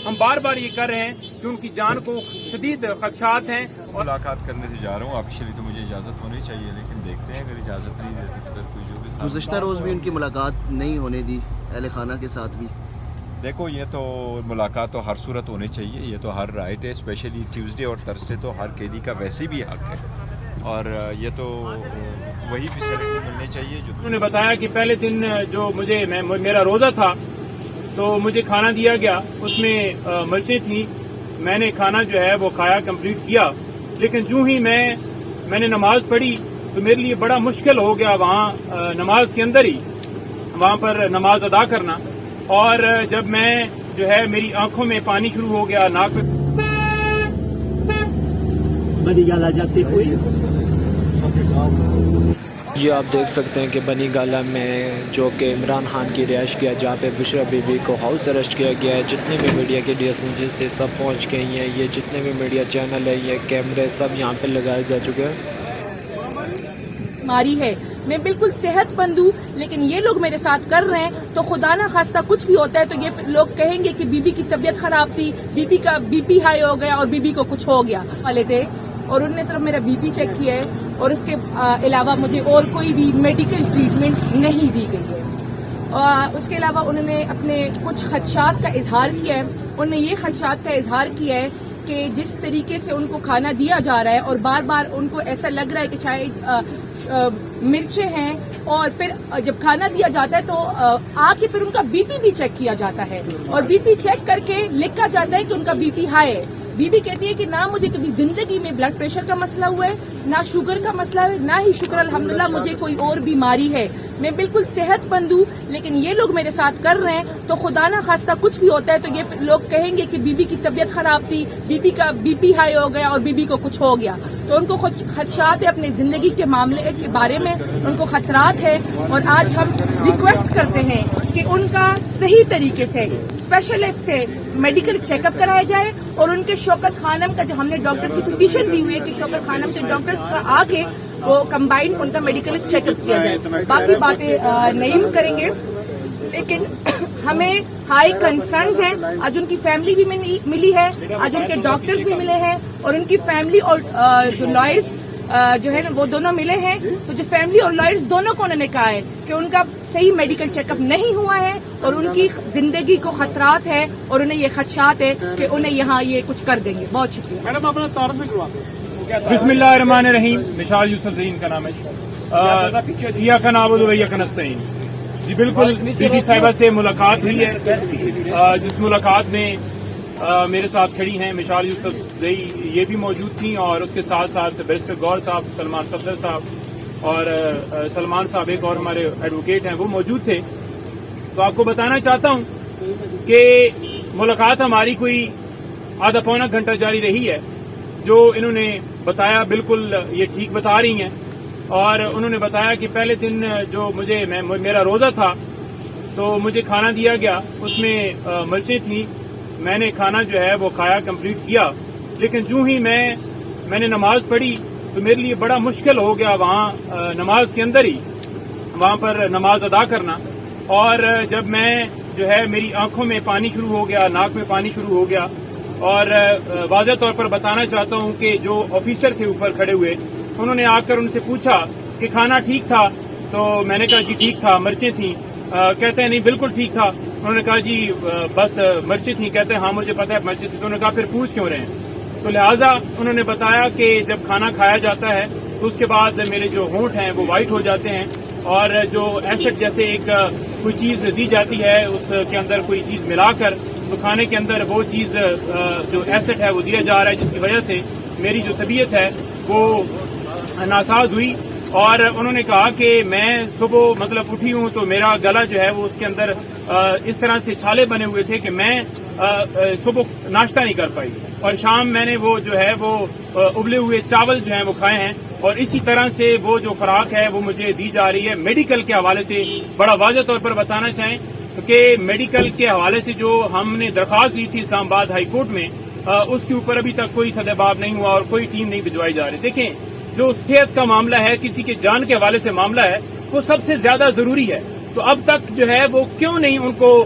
ہم بار بار یہ کر رہے ہیں کہ ان کی جان کو شدید خدشات ہیں. ملاقات کرنے سے جا رہا ہوں آفیشیلی تو مجھے اجازت ہونی چاہیے لیکن دیکھتے ہیں اگر اجازت نہیں دیتے تو پھر کوئی جو بھی گزشتہ روز بھی ان کی ملاقات نہیں ہونے دی اہل خانہ کے ساتھ بھی. دیکھو یہ تو ملاقات تو ہر صورت ہونی چاہیے, یہ تو ہر رائٹ ہے, اسپیشلی ٹیوزڈے اور تھرسڈے تو ہر قیدی کا ویسے بھی حق ہے اور یہ تو وہی فیسلٹی ملنی چاہیے جو انہوں نے بتایا کہ پہلے دن جو میرا روزہ تھا تو مجھے کھانا دیا گیا, اس میں مرچیں تھیں, میں نے کھانا جو ہے وہ کھایا, کمپلیٹ کیا, لیکن جو ہی میں نے نماز پڑھی تو میرے لیے بڑا مشکل ہو گیا وہاں نماز کے اندر ہی وہاں پر نماز ادا کرنا. اور جب میں جو ہے میری آنکھوں میں پانی شروع ہو گیا, ناک میں بنی گالا جاتے ہوئے. یہ آپ دیکھ سکتے ہیں کہ بنی گالا میں جو کہ عمران خان کی رہائش کیا جہاں پہ بشرا بی بی کو ہاؤس اریسٹ کیا گیا ہے. جتنے بھی میڈیا کے ڈیسنجز تھے سب پہنچ گئی ہیں, یہ جتنے بھی میڈیا چینل ہے, یہ کیمرے سب یہاں پہ لگائے جا چکے ہیں. ماری ہے, میں بالکل صحت مند ہوں, لیکن یہ لوگ میرے ساتھ کر رہے ہیں تو خدا نہ خواستہ کچھ بھی ہوتا ہے تو یہ لوگ کہیں گے کہ بی بی کی طبیعت خراب تھی, بی پی ہائی ہو گیا اور بی بی کو کچھ ہو گیا والے تھے, اور انہوں نے صرف میرا بی پی چیک کیا ہے اور اس کے علاوہ مجھے اور کوئی بھی میڈیکل ٹریٹمنٹ نہیں دی گئی ہے. اس کے علاوہ انہوں نے اپنے کچھ خدشات کا اظہار کیا ہے. انہوں نے یہ خدشات کا اظہار کیا ہے کہ جس طریقے سے ان کو کھانا دیا جا رہا ہے اور بار بار ان کو ایسا لگ رہا ہے کہ شاید مرچیں ہیں, اور پھر جب کھانا دیا جاتا ہے تو آ کے پھر ان کا بی پی بھی چیک کیا جاتا ہے اور بی پی چیک کر کے لکھا جاتا ہے کہ ان کا بی پی ہائی ہے. بی بی کہتی ہے کہ نہ مجھے کبھی زندگی میں بلڈ پریشر کا مسئلہ ہوا ہے, نہ شوگر کا مسئلہ ہے, نہ ہی شکر الحمدللہ مجھے کوئی اور بیماری ہے. میں بالکل صحت مند ہوں, لیکن یہ لوگ میرے ساتھ کر رہے ہیں تو خدا نہ خواستہ کچھ بھی ہوتا ہے تو یہ لوگ کہیں گے کہ بی بی کی طبیعت خراب تھی, بی پی ہائی ہو گیا اور بی بی کو کچھ ہو گیا. تو ان کو خدشات ہے اپنے زندگی کے معاملے کے بارے میں, ان کو خطرات ہے, اور آج ہم ریکویسٹ کرتے ہیں کہ ان کا صحیح طریقے سے اسپیشلسٹ سے میڈیکل چیک اپ کرایا جائے اور ان کے شوکت خانم کا جو ہم نے ڈاکٹرز کی پٹیشن دی ہوئی ہے کہ شوکت خانم کے ڈاکٹرز کا آ کے وہ کمبائنڈ ان کا میڈیکل چیک اپ کیا جائے. باقی باتیں نہیں کریں گے, لیکن ہمیں ہائی کنسرنز ہیں. آج ان کی فیملی بھی ملی ہے, آج ان کے ڈاکٹرز بھی ملے ہیں, اور ان کی فیملی اور جو لائرز جو ہے وہ دونوں ملے ہیں. تو جو فیملی اور لائرز دونوں کو انہوں نے کہا ہے کہ ان کا صحیح میڈیکل چیک اپ نہیں ہوا ہے اور ان کی زندگی کو خطرات ہے اور انہیں یہ خدشات ہے کہ انہیں یہاں یہ کچھ کر دیں گے. بہت شکریہ. میڈم اپنا تعارف کروا. بسم اللہ الرحمن الرحیم. مشال یوسف زئی کا نام ہے. ایاک نعبد و ایاک نستعین. جی بالکل بی بی صاحبہ سے ملاقات ہوئی ہے, جس ملاقات میں میرے ساتھ کھڑی ہیں مشال یوسف زئی, یہ بھی موجود تھیں, اور اس کے ساتھ ساتھ بیرسٹر گور صاحب, سلمان صفدر صاحب اور سلمان صاحب ایک اور ہمارے ایڈوکیٹ ہیں وہ موجود تھے. تو آپ کو بتانا چاہتا ہوں کہ ملاقات ہماری کوئی آدھا پونا گھنٹہ جاری رہی ہے. جو انہوں نے بتایا بالکل یہ ٹھیک بتا رہی ہیں, اور انہوں نے بتایا کہ پہلے دن جو میرا روزہ تھا تو مجھے کھانا دیا گیا, اس میں مرچیں تھیں, میں نے کھانا جو ہے وہ کھایا, کمپلیٹ کیا, لیکن جو ہی میں نے نماز پڑھی تو میرے لیے بڑا مشکل ہو گیا وہاں نماز کے اندر ہی وہاں پر نماز ادا کرنا. اور جب میں جو ہے میری آنکھوں میں پانی شروع ہو گیا, ناک میں پانی شروع ہو گیا, اور واضح طور پر بتانا چاہتا ہوں کہ جو آفیسر تھے اوپر کھڑے ہوئے, انہوں نے آ کر ان سے پوچھا کہ کھانا ٹھیک تھا, تو میں نے کہا جی ٹھیک تھا, مرچیں تھیں. کہتے ہیں نہیں بالکل ٹھیک تھا. انہوں نے کہا جی بس مرچیں تھیں. کہتے ہیں ہاں مجھے پتا ہے مرچیں تھیں. تو انہوں نے کہا پھر پوچھ کیوں رہے ہیں. تو لہٰذا انہوں نے بتایا کہ جب کھانا کھایا جاتا ہے تو اس کے بعد میرے جو ہونٹ ہیں وہ وائٹ ہو جاتے ہیں, اور جو ایسڈ جیسے ایک کوئی چیز دی جاتی ہے اس کے اندر کوئی چیز ملا کر, تو کھانے کے اندر وہ چیز جو ایسڈ ہے وہ دیا جا رہا ہے, جس کی وجہ سے میری جو طبیعت ہے وہ ناساز ہوئی. اور انہوں نے کہا کہ میں صبح مطلب اٹھی ہوں تو میرا گلا جو ہے وہ اس کے اندر اس طرح سے چھالے بنے ہوئے تھے کہ میں صبح ناشتہ نہیں کر پائی, اور شام میں نے وہ جو ہے وہ ابلے ہوئے چاول جو ہیں وہ کھائے ہیں, اور اسی طرح سے وہ جو خوراک ہے وہ مجھے دی جا رہی ہے. میڈیکل کے حوالے سے بڑا واضح طور پر بتانا چاہیں کہ میڈیکل کے حوالے سے جو ہم نے درخواست دی تھی اسلام آباد ہائی کورٹ میں, اس کے اوپر ابھی تک کوئی سدباب نہیں ہوا اور کوئی ٹیم نہیں بھجوائی جا رہی. دیکھیں جو صحت کا معاملہ ہے, کسی کے جان کے حوالے سے معاملہ ہے, وہ سب سے زیادہ ضروری ہے. تو اب تک جو ہے وہ کیوں نہیں ان کو